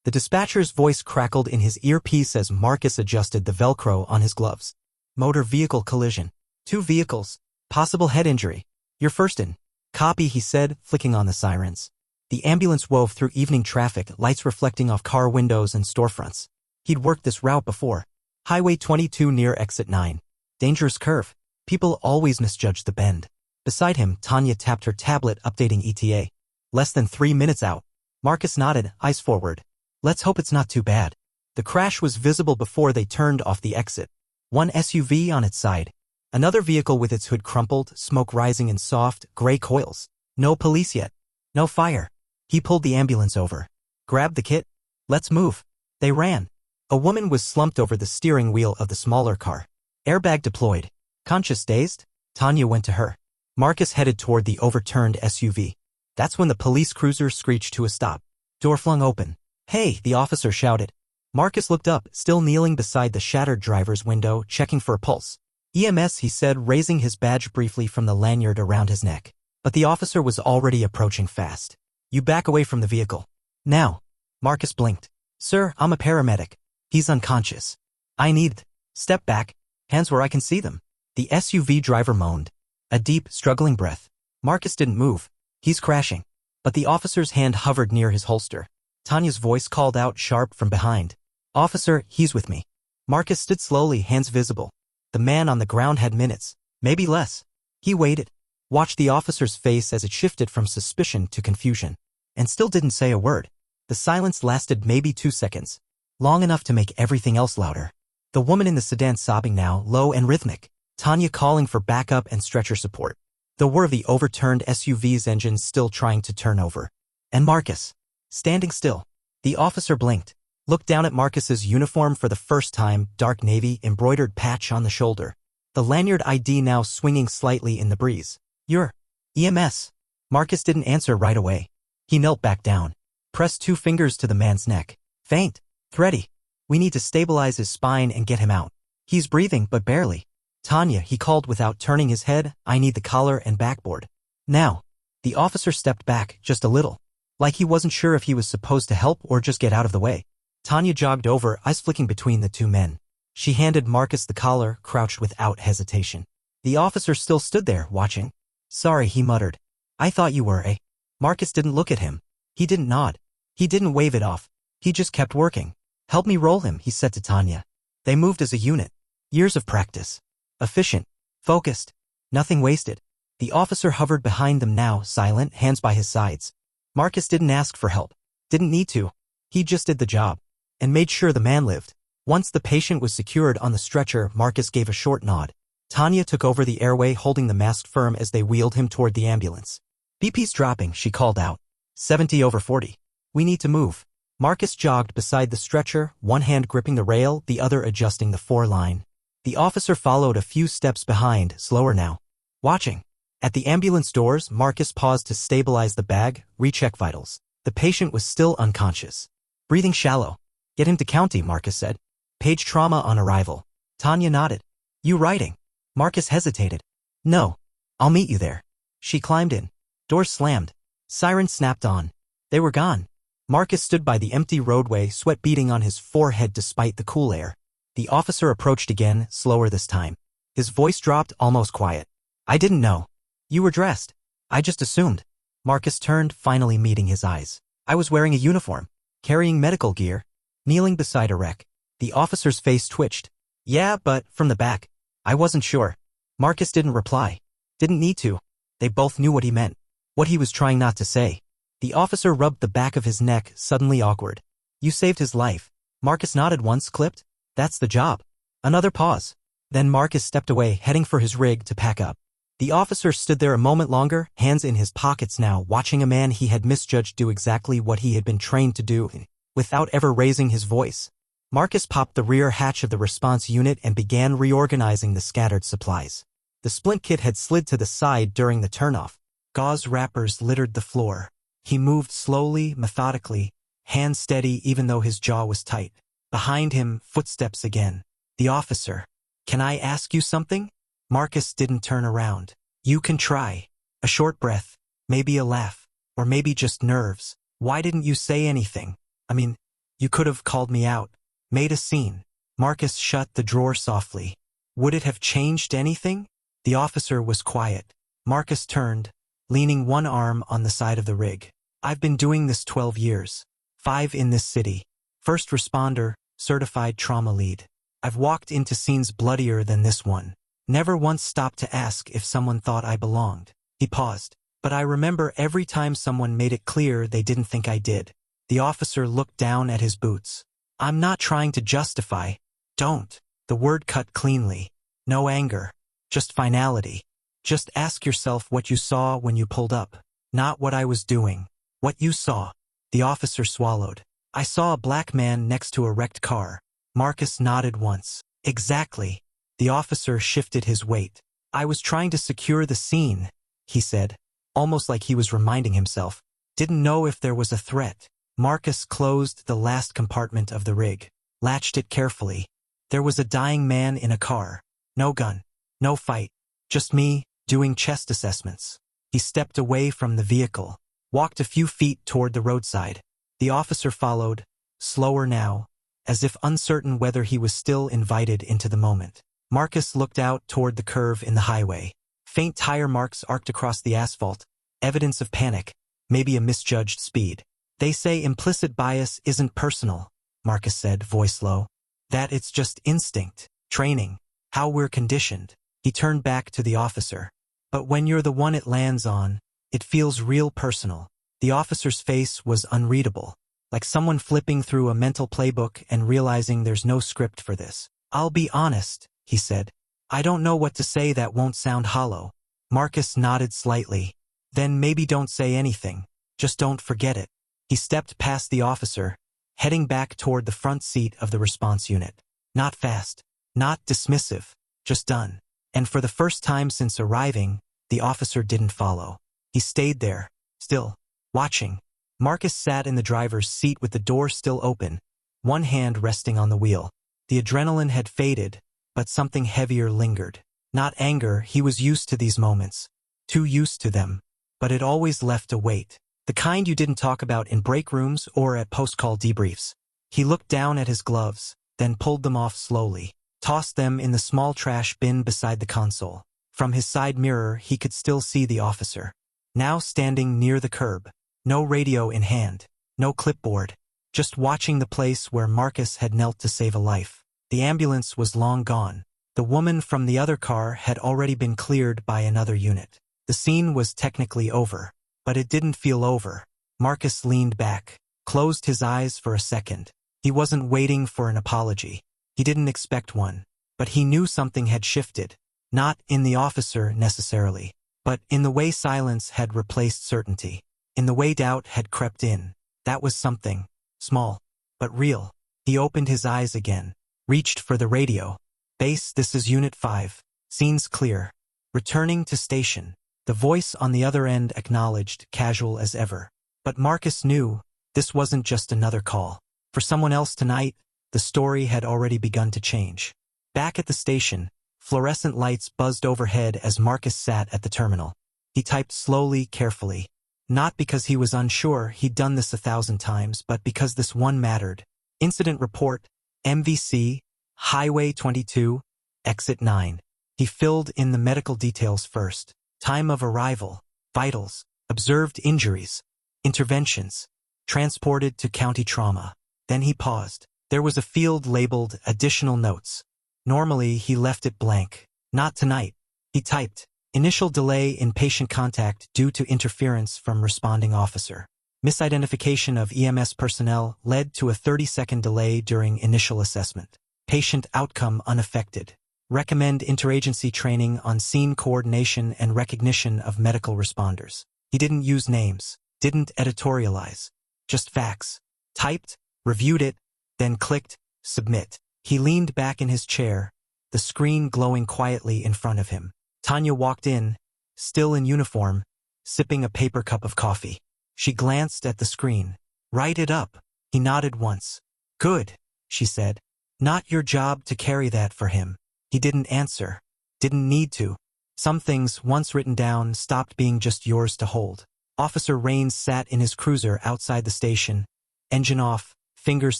The dispatcher's voice crackled in his earpiece as Marcus adjusted the Velcro on his gloves. Motor vehicle collision. 2 vehicles. Possible head injury. You're first in. Copy, he said, flicking on the sirens. The ambulance wove through evening traffic, lights reflecting off car windows and storefronts. He'd worked this route before. Highway 22 near Exit 9. Dangerous curve. People always misjudge the bend. Beside him, Tanya tapped her tablet, updating ETA. Less than 3 minutes out. Marcus nodded, eyes forward. Let's hope it's not too bad. The crash was visible before they turned off the exit. One SUV on its side. Another vehicle with its hood crumpled, smoke rising in soft, gray coils. No police yet. No fire. He pulled the ambulance over. Grabbed the kit. Let's move. They ran. A woman was slumped over the steering wheel of the smaller car. Airbag deployed. Conscious dazed? Tanya went to her. Marcus headed toward the overturned SUV. That's when the police cruiser screeched to a stop. Door flung open. Hey, the officer shouted. Marcus looked up, still kneeling beside the shattered driver's window, checking for a pulse. EMS, he said, raising his badge briefly from the lanyard around his neck. But the officer was already approaching fast. You back away from the vehicle. Now. Marcus blinked. Sir, I'm a paramedic. He's unconscious. I need. Step back. Hands where I can see them. The SUV driver moaned. A deep, struggling breath. Marcus didn't move. He's crashing. But the officer's hand hovered near his holster. Tanya's voice called out sharp from behind. Officer, he's with me. Marcus stood slowly, hands visible. The man on the ground had minutes, maybe less. He waited, watched the officer's face as it shifted from suspicion to confusion, and still didn't say a word. The silence lasted maybe 2 seconds, long enough to make everything else louder. The woman in the sedan sobbing now, low and rhythmic. Tanya calling for backup and stretcher support. The whir of the overturned SUV's engine still trying to turn over. And Marcus, standing still. The officer blinked, looked down at Marcus's uniform for the first time, dark navy, embroidered patch on the shoulder. The lanyard ID now swinging slightly in the breeze. You're EMS. Marcus didn't answer right away. He knelt back down, pressed 2 fingers to the man's neck. Faint. Thready. We need to stabilize his spine and get him out. He's breathing, but barely. Tanya, he called without turning his head, I need the collar and backboard. Now. The officer stepped back, just a little. Like he wasn't sure if he was supposed to help or just get out of the way. Tanya jogged over, eyes flicking between the 2 men. She handed Marcus the collar, crouched without hesitation. The officer still stood there, watching. Sorry, he muttered. I thought you were a... Marcus didn't look at him. He didn't nod. He didn't wave it off. He just kept working. Help me roll him, he said to Tanya. They moved as a unit. Years of practice. Efficient. Focused. Nothing wasted. The officer hovered behind them now, silent, hands by his sides. Marcus didn't ask for help. Didn't need to. He just did the job. And made sure the man lived. Once the patient was secured on the stretcher, Marcus gave a short nod. Tanya took over the airway, holding the mask firm as they wheeled him toward the ambulance. BP's dropping, she called out. 70/40. We need to move. Marcus jogged beside the stretcher, one hand gripping the rail, the other adjusting the 4-line. The officer followed a few steps behind, slower now. Watching. At the ambulance doors, Marcus paused to stabilize the bag, recheck vitals. The patient was still unconscious. Breathing shallow. Get him to county, Marcus said. Page trauma on arrival. Tanya nodded. You riding? Marcus hesitated. No. I'll meet you there. She climbed in. Doors slammed. Siren snapped on. They were gone. Marcus stood by the empty roadway, sweat beading on his forehead despite the cool air. The officer approached again, slower this time. His voice dropped, almost quiet. I didn't know. You were dressed. I just assumed. Marcus turned, finally meeting his eyes. I was wearing a uniform. Carrying medical gear. Kneeling beside a wreck. The officer's face twitched. Yeah, but, from the back. I wasn't sure. Marcus didn't reply. Didn't need to. They both knew what he meant. What he was trying not to say. The officer rubbed the back of his neck, suddenly awkward. You saved his life. Marcus nodded once, clipped. That's the job. Another pause. Then Marcus stepped away, heading for his rig to pack up. The officer stood there a moment longer, hands in his pockets now, watching a man he had misjudged do exactly what he had been trained to do, without ever raising his voice. Marcus popped the rear hatch of the response unit and began reorganizing the scattered supplies. The splint kit had slid to the side during the turnoff. Gauze wrappers littered the floor. He moved slowly, methodically, hands steady even though his jaw was tight. Behind him, footsteps again. The officer. Can I ask you something? Marcus didn't turn around. You can try. A short breath. Maybe a laugh. Or maybe just nerves. Why didn't you say anything? I mean, You could have called me out. Made a scene. Marcus shut the drawer softly. Would it have changed anything? The officer was quiet. Marcus turned, leaning one arm on the side of the rig. I've been doing this 12 years. 5 in this city. First responder, certified trauma lead. I've walked into scenes bloodier than this one. Never once stopped to ask if someone thought I belonged. He paused. But I remember every time someone made it clear they didn't think I did. The officer looked down at his boots. I'm not trying to justify. Don't. The word cut cleanly. No anger. Just finality. Just ask yourself what you saw when you pulled up. Not what I was doing. What you saw. The officer swallowed. I saw a black man next to a wrecked car. Marcus nodded once. Exactly. The officer shifted his weight. I was trying to secure the scene, he said, almost like he was reminding himself. Didn't know if there was a threat. Marcus closed the last compartment of the rig, latched it carefully. There was a dying man in a car. No gun. No fight. Just me, doing chest assessments. He stepped away from the vehicle, walked a few feet toward the roadside. The officer followed, slower now, as if uncertain whether he was still invited into the moment. Marcus looked out toward the curve in the highway. Faint tire marks arced across the asphalt, evidence of panic, maybe a misjudged speed. They say implicit bias isn't personal, Marcus said, voice low. That it's just instinct, training, how we're conditioned. He turned back to the officer. But when you're the one it lands on, it feels real personal. The officer's face was unreadable, like someone flipping through a mental playbook and realizing there's no script for this. I'll be honest, he said. I don't know what to say that won't sound hollow. Marcus nodded slightly. Then maybe don't say anything. Just don't forget it. He stepped past the officer, heading back toward the front seat of the response unit. Not fast, not dismissive, just done. And for the first time since arriving, the officer didn't follow. He stayed there, still, watching. Marcus sat in the driver's seat with the door still open, one hand resting on the wheel. The adrenaline had faded, but something heavier lingered. Not anger, he was used to these moments. Too used to them. But it always left a weight. The kind you didn't talk about in break rooms or at post-call debriefs. He looked down at his gloves, then pulled them off slowly, tossed them in the small trash bin beside the console. From his side mirror, he could still see the officer. Now standing near the curb. No radio in hand. No clipboard. Just watching the place where Marcus had knelt to save a life. The ambulance was long gone. The woman from the other car had already been cleared by another unit. The scene was technically over. But it didn't feel over. Marcus leaned back, closed his eyes for a second. He wasn't waiting for an apology. He didn't expect one. But he knew something had shifted. Not in the officer necessarily, but in the way silence had replaced certainty. In the way doubt had crept in. That was something. Small, but real. He opened his eyes again, reached for the radio. Base, this is Unit 5. Scene's clear. Returning to station. The voice on the other end acknowledged, casual as ever. But Marcus knew this wasn't just another call. For someone else tonight, the story had already begun to change. Back at the station, fluorescent lights buzzed overhead as Marcus sat at the terminal. He typed slowly, carefully. Not because he was unsure he'd done this 1,000 times, but because this one mattered. Incident report, MVC, Highway 22, Exit 9. He filled in the medical details first. Time of arrival, vitals, observed injuries, interventions, transported to county trauma. Then he paused. There was a field labeled additional notes. Normally, he left it blank. Not tonight. He typed, initial delay in patient contact due to interference from responding officer. Misidentification of EMS personnel led to a 30-second delay during initial assessment. Patient outcome unaffected. Recommend interagency training on scene coordination and recognition of medical responders. He didn't use names, didn't editorialize, just facts. Typed, reviewed it, then clicked, submit. He leaned back in his chair, the screen glowing quietly in front of him. Tanya walked in, still in uniform, sipping a paper cup of coffee. She glanced at the screen. Write it up. He nodded once. Good, she said. Not your job to carry that for him. He didn't answer. Didn't need to. Some things, once written down, stopped being just yours to hold. Officer Raines sat in his cruiser outside the station, engine off, fingers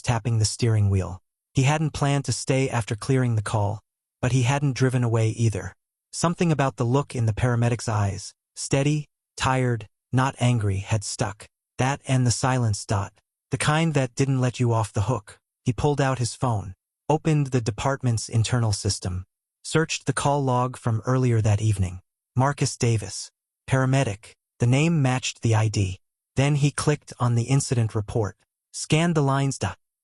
tapping the steering wheel. He hadn't planned to stay after clearing the call, but he hadn't driven away either. Something about the look in the paramedic's eyes, steady, tired, not angry, had stuck. That and the silence. The kind that didn't let you off the hook. He pulled out his phone, opened the department's internal system, searched the call log from earlier that evening. Marcus Davis, paramedic. The name matched the ID. Then he clicked on the incident report, scanned the lines.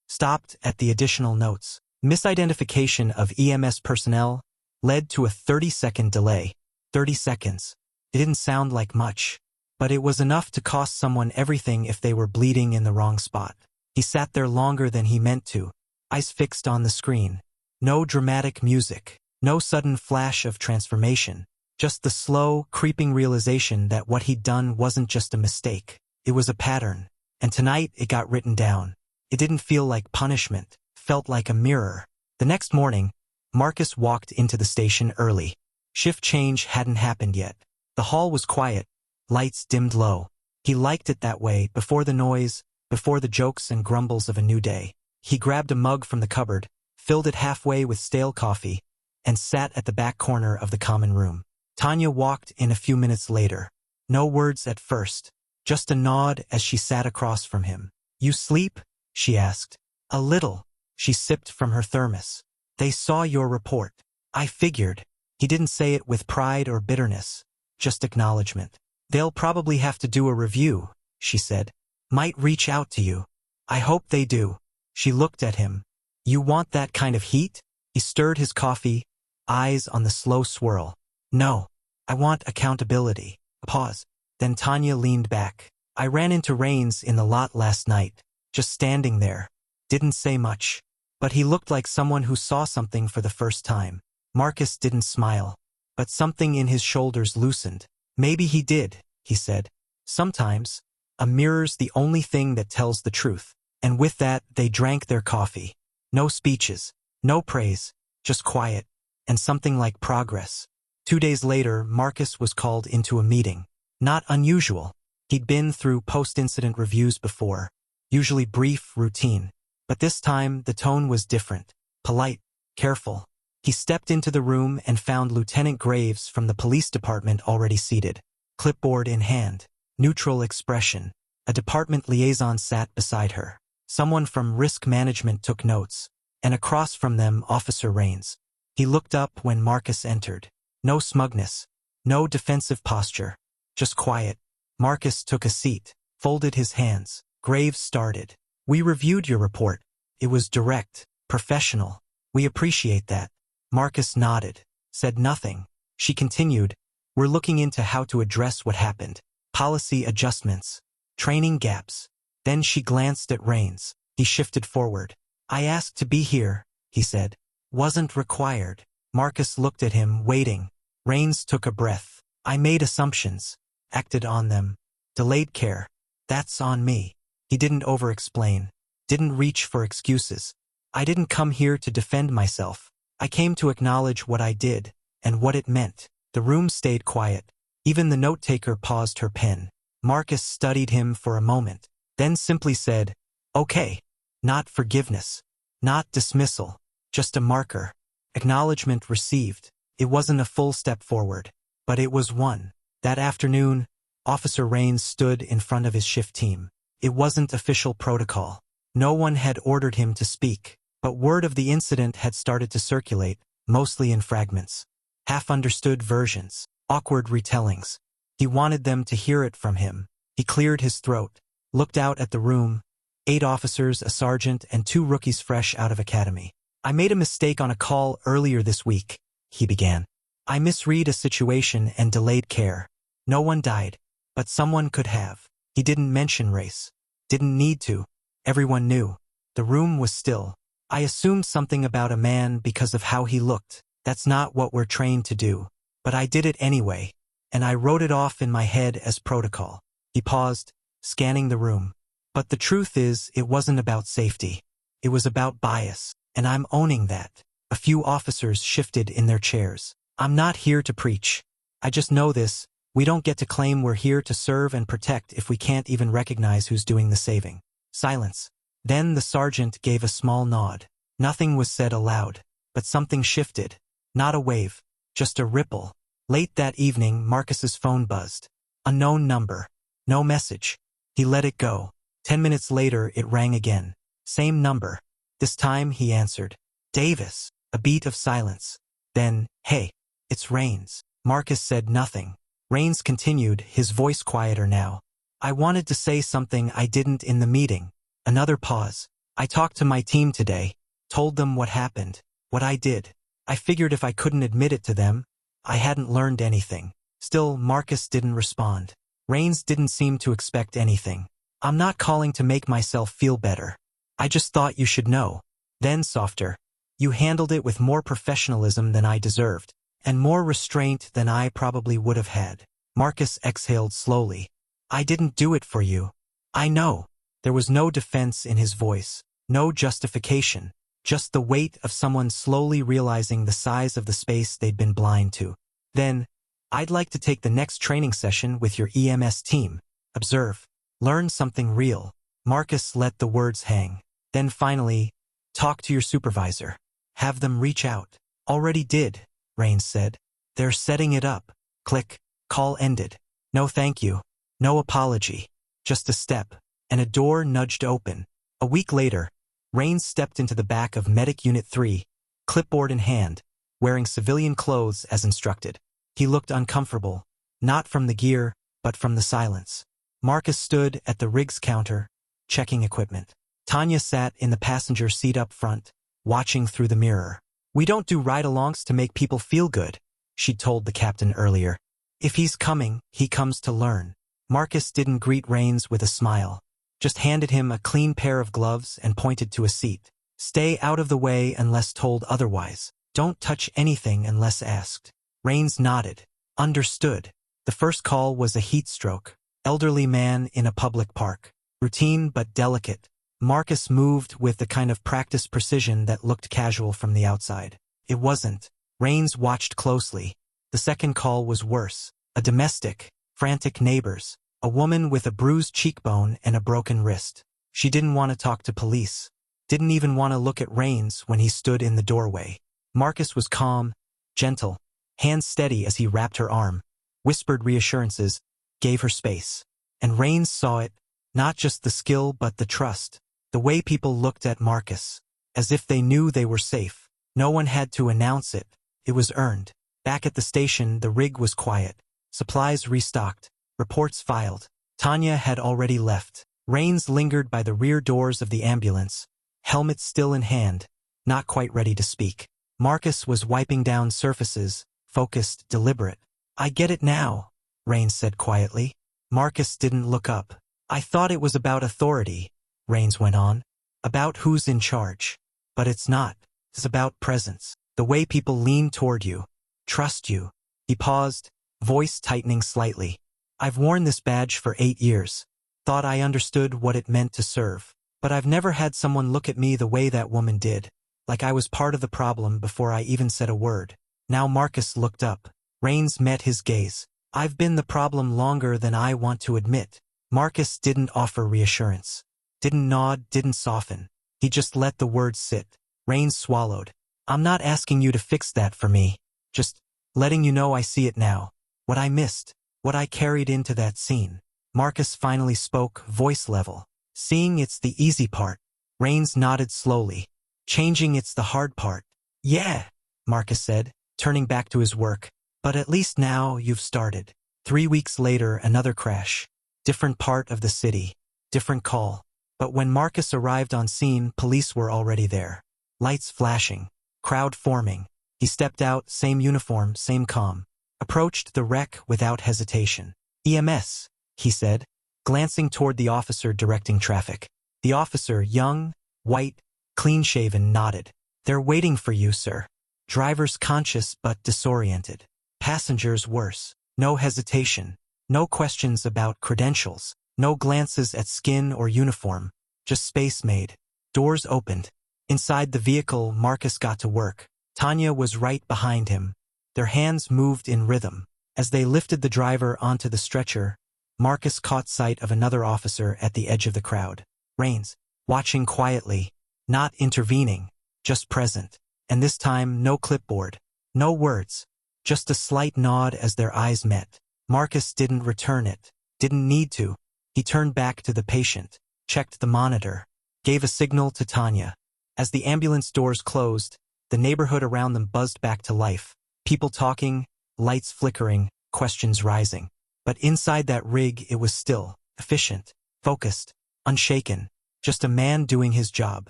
Stopped at the additional notes. Misidentification of EMS personnel led to a 30-second delay. 30 seconds. It didn't sound like much, but it was enough to cost someone everything if they were bleeding in the wrong spot. He sat there longer than he meant to, eyes fixed on the screen. No dramatic music, no sudden flash of transformation, just the slow, creeping realization that what he'd done wasn't just a mistake. It was a pattern, and tonight it got written down. It didn't feel like punishment, felt like a mirror. The next morning, Marcus walked into the station early. Shift change hadn't happened yet. The hall was quiet, lights dimmed low. He liked it that way, before the noise, before the jokes and grumbles of a new day. He grabbed a mug from the cupboard, filled it halfway with stale coffee, and sat at the back corner of the common room. Tanya walked in a few minutes later. No words at first, just a nod as she sat across from him. "You sleep?" she asked. "A little." She sipped from her thermos. "They saw your report." "I figured." He didn't say it with pride or bitterness, just acknowledgement. "They'll probably have to do a review," she said. "Might reach out to you." "I hope they do." She looked at him. "You want that kind of heat?" He stirred his coffee, eyes on the slow swirl. "No. I want accountability." A pause. Then Tanya leaned back. "I ran into Rains in the lot last night, just standing there. Didn't say much. But he looked like someone who saw something for the first time." Marcus didn't smile, but something in his shoulders loosened. "Maybe he did," he said. "Sometimes, a mirror's the only thing that tells the truth." And with that, they drank their coffee. No speeches, no praise, just quiet, and something like progress. 2 days later, Marcus was called into a meeting. Not unusual. He'd been through post-incident reviews before, usually brief, routine. But this time, the tone was different, polite, careful. He stepped into the room and found Lieutenant Graves from the police department already seated, clipboard in hand, neutral expression. A department liaison sat beside her. Someone from risk management took notes, and across from them, Officer Rains. He looked up when Marcus entered. No smugness, no defensive posture, just quiet. Marcus took a seat, folded his hands. Graves started. "We reviewed your report. It was direct, professional. We appreciate that." Marcus nodded, said nothing. She continued, "We're looking into how to address what happened. Policy adjustments, training gaps." Then she glanced at Rains. He shifted forward. "I asked to be here," he said. "Wasn't required." Marcus looked at him, waiting. Rains took a breath. "I made assumptions, acted on them. Delayed care. That's on me." He didn't over-explain, didn't reach for excuses. "I didn't come here to defend myself. I came to acknowledge what I did, and what it meant." The room stayed quiet. Even the note-taker paused her pen. Marcus studied him for a moment, then simply said, "Okay." Not forgiveness, not dismissal, just a marker. Acknowledgement received. It wasn't a full step forward, but it was one. That afternoon, Officer Rains stood in front of his shift team. It wasn't official protocol. No one had ordered him to speak, but word of the incident had started to circulate, mostly in fragments. Half-understood versions, awkward retellings. He wanted them to hear it from him. He cleared his throat, looked out at the room. 8 officers, a sergeant, and 2 rookies fresh out of academy. "I made a mistake on a call earlier this week," he began. "I misread a situation and delayed care. No one died, but someone could have." He didn't mention race. Didn't need to. Everyone knew. The room was still. "I assumed something about a man because of how he looked. That's not what we're trained to do. But I did it anyway, and I wrote it off in my head as protocol." He paused, scanning the room. "But the truth is, it wasn't about safety. It was about bias, and I'm owning that." A few officers shifted in their chairs. "I'm not here to preach. I just know this. We don't get to claim we're here to serve and protect if we can't even recognize who's doing the saving." Silence. Then the sergeant gave a small nod. Nothing was said aloud, but something shifted. Not a wave, just a ripple. Late that evening, Marcus's phone buzzed. Unknown number. No message. He let it go. 10 minutes later, it rang again. Same number. This time, he answered. Davis. A beat of silence. Then, hey, it's Rains. Marcus said nothing. Rains continued, his voice quieter now. I wanted to say something I didn't in the meeting. Another pause. I talked to my team today. Told them what happened. What I did. I figured if I couldn't admit it to them, I hadn't learned anything. Still, Marcus didn't respond. Rains didn't seem to expect anything. I'm not calling to make myself feel better. I just thought you should know. Then softer. You handled it with more professionalism than I deserved, and more restraint than I probably would have had. Marcus exhaled slowly. I didn't do it for you. I know. There was no defense in his voice, no justification, just the weight of someone slowly realizing the size of the space they'd been blind to. Then, I'd like to take the next training session with your EMS team. Observe. Learn something real. Marcus let the words hang. Then finally, talk to your supervisor. Have them reach out. Already did, Rains said. They're setting it up. Click. Call ended. No thank you. No apology. Just a step. And a door nudged open. A week later, Rains stepped into the back of Medic Unit 3, clipboard in hand, wearing civilian clothes as instructed. He looked uncomfortable, not from the gear, but from the silence. Marcus stood at the rigs counter, checking equipment. Tanya sat in the passenger seat up front, watching through the mirror. We don't do ride-alongs to make people feel good, she'd told the captain earlier. If he's coming, he comes to learn. Marcus didn't greet Rains with a smile, just handed him a clean pair of gloves and pointed to a seat. Stay out of the way unless told otherwise. Don't touch anything unless asked. Rains nodded. Understood. The first call was a heat stroke. Elderly man in a public park. Routine but delicate. Marcus moved with the kind of practiced precision that looked casual from the outside. It wasn't. Rains watched closely. The second call was worse. A domestic. Frantic neighbors. A woman with a bruised cheekbone and a broken wrist. She didn't want to talk to police. Didn't even want to look at Rains when he stood in the doorway. Marcus was calm, gentle, hands steady as he wrapped her arm, whispered reassurances, gave her space. And Rains saw it, not just the skill but the trust. The way people looked at Marcus, as if they knew they were safe. No one had to announce it. It was earned. Back at the station, the rig was quiet. Supplies restocked. Reports filed. Tanya had already left. Rains lingered by the rear doors of the ambulance, helmet still in hand, not quite ready to speak. Marcus was wiping down surfaces, focused, deliberate. I get it now, Rains said quietly. Marcus didn't look up. I thought it was about authority, Rains went on. About who's in charge. But it's not. It's about presence. The way people lean toward you. Trust you. He paused, voice tightening slightly. I've worn this badge for 8 years. Thought I understood what it meant to serve. But I've never had someone look at me the way that woman did. Like I was part of the problem before I even said a word. Now Marcus looked up. Rains met his gaze. I've been the problem longer than I want to admit. Marcus didn't offer reassurance. Didn't nod, didn't soften. He just let the words sit. Rains swallowed. I'm not asking you to fix that for me. Just letting you know I see it now. What I missed. What I carried into that scene. Marcus finally spoke, voice level. Seeing it's the easy part. Rains nodded slowly. Changing it's the hard part. Yeah, Marcus said, turning back to his work. But at least now you've started. 3 weeks later, another crash. Different part of the city. Different call. But when Marcus arrived on scene, police were already there. Lights flashing. Crowd forming. He stepped out, same uniform, same calm. Approached the wreck without hesitation. EMS, he said, glancing toward the officer directing traffic. The officer, young, white, clean-shaven, nodded. They're waiting for you, sir. Drivers conscious but disoriented. Passengers worse. No hesitation. No questions about credentials. No glances at skin or uniform. Just space made. Doors opened. Inside the vehicle, Marcus got to work. Tanya was right behind him. Their hands moved in rhythm. As they lifted the driver onto the stretcher, Marcus caught sight of another officer at the edge of the crowd. Rains, watching quietly, not intervening, just present. And this time, no clipboard, no words, just a slight nod as their eyes met. Marcus didn't return it, didn't need to. He turned back to the patient, checked the monitor, gave a signal to Tanya. As the ambulance doors closed, the neighborhood around them buzzed back to life. People talking, lights flickering, questions rising. But inside that rig it was still, efficient, focused, unshaken. Just a man doing his job.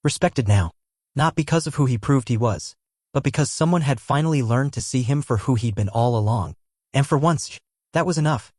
Respected now. Not because of who he proved he was, but because someone had finally learned to see him for who he'd been all along. And for once, that was enough.